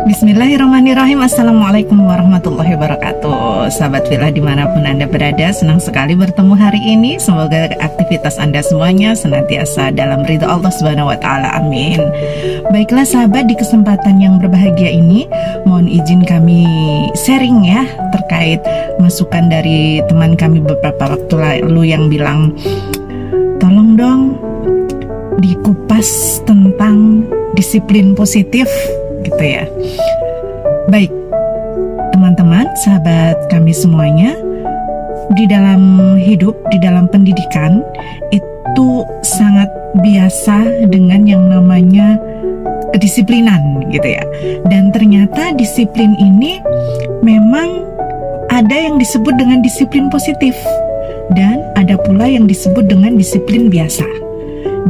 Bismillahirrahmanirrahim. Assalamualaikum warahmatullahi wabarakatuh. Sahabat Villa dimanapun Anda berada, senang sekali bertemu hari ini. Semoga aktivitas Anda semuanya senantiasa dalam ridha Allah Subhanahu wa Ta'ala. Amin. Baiklah sahabat, di kesempatan yang berbahagia ini mohon izin kami sharing ya terkait masukan dari teman kami beberapa waktu lalu yang bilang, tolong dong dikupas tentang disiplin positif gitu ya. Baik, teman-teman, sahabat kami semuanya, di dalam hidup, di dalam pendidikan itu sangat biasa dengan yang namanya kedisiplinan gitu ya. Dan ternyata disiplin ini memang ada yang disebut dengan disiplin positif dan ada pula yang disebut dengan disiplin biasa.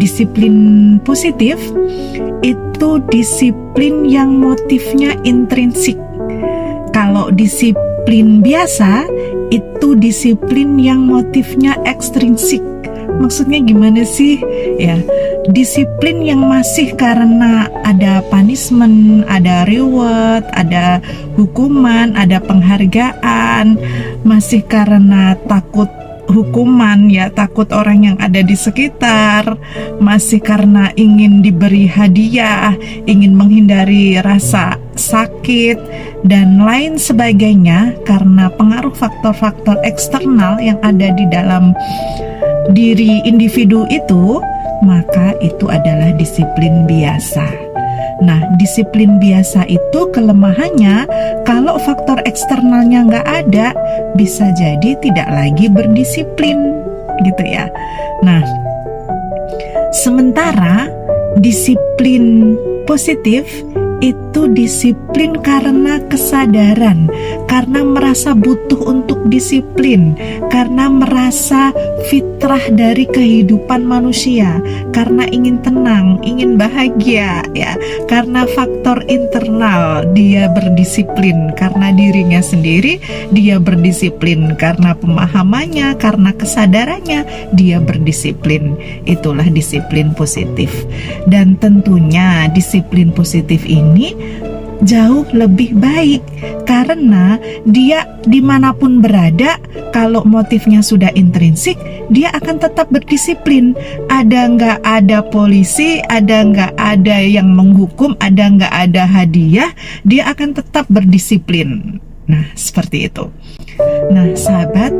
Disiplin positif itu disiplin yang motifnya intrinsik. Kalau disiplin biasa itu disiplin yang motifnya ekstrinsik. Maksudnya gimana sih? Ya, disiplin yang masih karena ada punishment, ada reward, ada hukuman, ada penghargaan, masih karena takut hukuman ya, takut orang yang ada di sekitar, masih karena ingin diberi hadiah, ingin menghindari rasa sakit dan lain sebagainya, karena pengaruh faktor-faktor eksternal yang ada di dalam diri individu itu, maka itu adalah disiplin biasa. Nah, disiplin biasa itu kelemahannya kalau faktor eksternalnya nggak ada, bisa jadi tidak lagi berdisiplin gitu ya. Nah, sementara disiplin positif itu disiplin karena kesadaran, karena merasa butuh untuk disiplin, karena merasa fitrah dari kehidupan manusia, karena ingin tenang, ingin bahagia ya, karena faktor internal dia berdisiplin, karena dirinya sendiri dia berdisiplin, karena pemahamannya, karena kesadarannya dia berdisiplin. Itulah disiplin positif. Dan tentunya disiplin positif ini jauh lebih baik karena dia dimanapun berada, kalau motifnya sudah intrinsik, dia akan tetap berdisiplin. Ada nggak ada polisi, ada nggak ada yang menghukum, ada nggak ada hadiah, dia akan tetap berdisiplin. Nah, seperti itu. Nah, sahabat,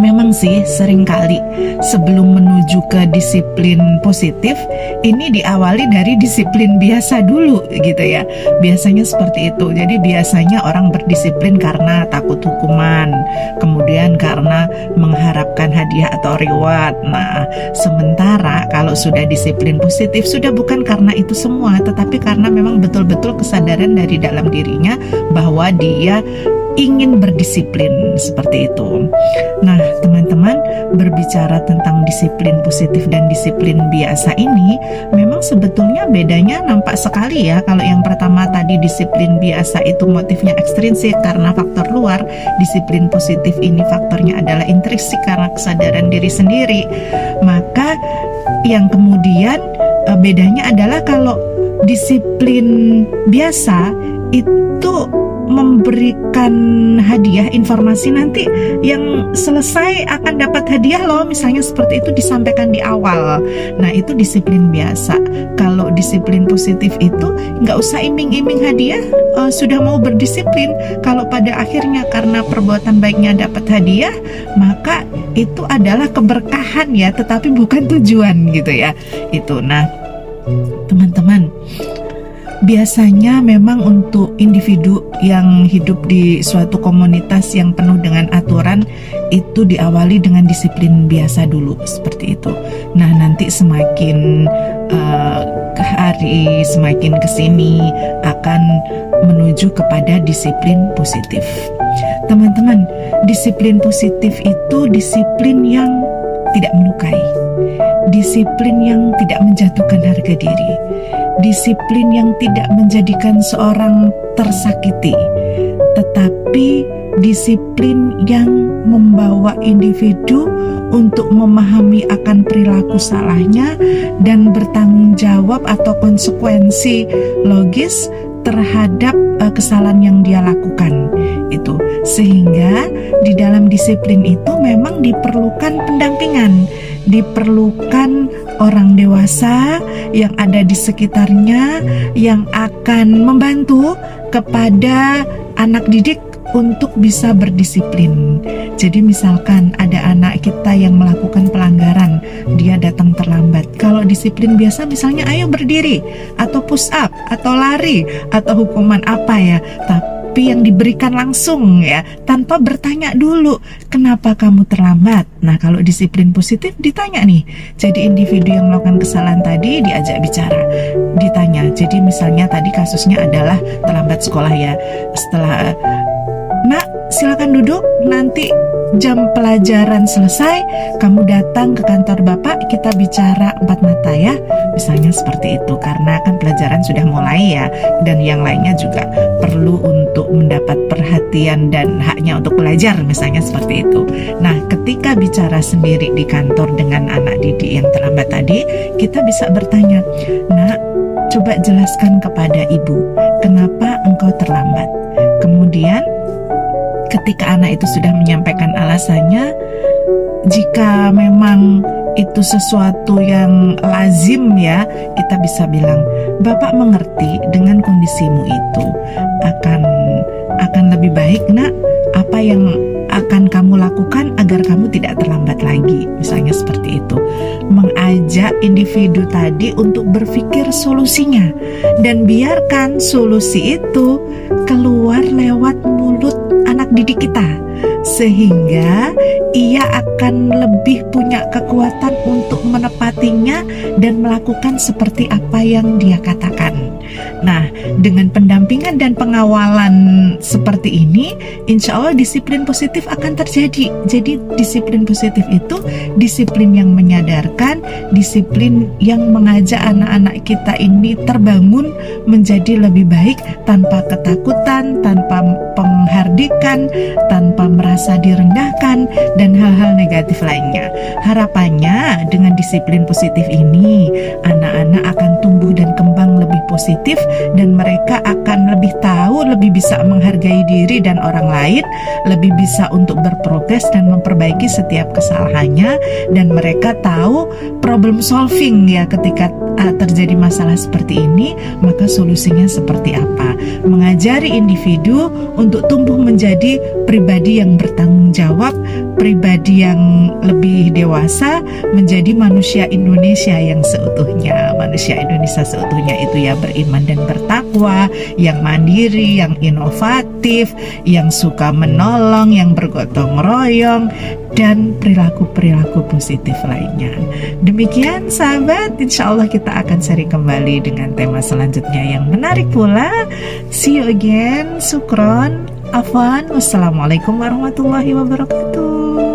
memang sih seringkali sebelum menuju ke disiplin positif ini diawali dari disiplin biasa dulu gitu ya. Biasanya seperti itu. Jadi biasanya orang berdisiplin karena takut hukuman, kemudian karena mengharapkan hadiah atau reward. Nah, sementara kalau sudah disiplin positif sudah bukan karena itu semua, tetapi karena memang betul-betul kesadaran dari dalam dirinya bahwa dia ingin berdisiplin seperti itu. Nah, teman-teman, berbicara tentang disiplin positif dan disiplin biasa ini memang sebetulnya bedanya nampak sekali ya. Kalau yang pertama tadi disiplin biasa itu motifnya ekstrinsik karena faktor luar, disiplin positif ini faktornya adalah intrinsik karena kesadaran diri sendiri. Maka yang kemudian bedanya adalah kalau disiplin biasa itu memberikan hadiah, informasi nanti yang selesai akan dapat hadiah loh, misalnya seperti itu disampaikan di awal. Nah, itu disiplin biasa. Kalau disiplin positif itu nggak usah iming-iming hadiah, sudah mau berdisiplin. Kalau pada akhirnya karena perbuatan baiknya dapat hadiah, maka itu adalah keberkahan ya, tetapi bukan tujuan gitu ya. Itu. Nah, teman-teman, biasanya memang untuk individu yang hidup di suatu komunitas yang penuh dengan aturan itu diawali dengan disiplin biasa dulu, seperti itu. Nah, nanti semakin hari semakin kesini akan menuju kepada disiplin positif. Teman-teman, disiplin positif itu disiplin yang tidak melukai, disiplin yang tidak menjatuhkan harga diri, disiplin yang tidak menjadikan seorang tersakiti, tetapi disiplin yang membawa individu untuk memahami akan perilaku salahnya dan bertanggung jawab atau konsekuensi logis terhadap kesalahan yang dia lakukan itu. Sehingga di dalam disiplin itu memang diperlukan pendampingan, diperlukan orang dewasa yang ada di sekitarnya yang akan membantu kepada anak didik untuk bisa berdisiplin. Jadi misalkan ada anak kita yang melakukan pelanggaran, dia datang terlambat. Kalau disiplin biasa misalnya ayo berdiri, atau push up, atau lari, atau hukuman apa ya, tapi yang diberikan langsung ya, tanpa bertanya dulu, kenapa kamu terlambat? Nah, kalau disiplin positif ditanya nih. Jadi individu yang melakukan kesalahan tadi diajak bicara, ditanya. Jadi misalnya tadi kasusnya adalah terlambat sekolah ya. Setelah Nak, silakan duduk, nanti jam pelajaran selesai, kamu datang ke kantor Bapak, kita bicara 4 mata ya. Misalnya seperti itu, karena kan pelajaran sudah mulai ya, dan yang lainnya juga perlu untuk mendapat perhatian dan haknya untuk belajar, misalnya seperti itu. Nah, ketika bicara sendiri di kantor dengan anak didik yang terlambat tadi, kita bisa bertanya, Nak, coba jelaskan kepada ibu, kenapa engkau terlambat? Kemudian ketika anak itu sudah menyampaikan alasannya, jika memang itu sesuatu yang lazim ya, kita bisa bilang, Bapak mengerti dengan kondisimu itu. Akan lebih baik Nak, apa yang akan kamu lakukan agar kamu tidak terlambat lagi. Misalnya seperti itu. Mengajak individu tadi untuk berpikir solusinya, dan biarkan solusi itu keluar lewat mulut anak didik kita, sehingga ia akan lebih punya kekuatan untuk menepatinya dan melakukan seperti apa yang dia katakan. Nah, dengan pendampingan dan pengawalan seperti ini, insya Allah disiplin positif akan terjadi. Jadi disiplin positif itu disiplin yang menyadarkan, disiplin yang mengajak anak-anak kita ini terbangun menjadi lebih baik tanpa ketakutan, tanpa penghardikan, tanpa merasa direndahkan, dan hal-hal negatif lainnya. Harapannya dengan disiplin positif ini, anak-anak akan tumbuh dan kembang lebih positif, dan mereka akan lebih tahu, lebih bisa menghargai diri dan orang lain, lebih bisa untuk berprogres dan memperbaiki setiap kesalahannya, dan mereka tahu problem solving ya, ketika terjadi masalah seperti ini, maka solusinya seperti apa. Mengajari individu untuk tumbuh menjadi pribadi yang bertanggung jawab, pribadi yang lebih dewasa, menjadi manusia Indonesia yang seutuhnya. Manusia Indonesia seutuhnya itu ya beriman dan bertakwa, yang mandiri, yang inovatif, yang suka menolong, yang bergotong royong, dan perilaku-perilaku positif lainnya. Demikian sahabat, insya Allah kita akan seri kembali dengan tema selanjutnya yang menarik pula. See you again, sukron, afwan, wassalamualaikum warahmatullahi wabarakatuh.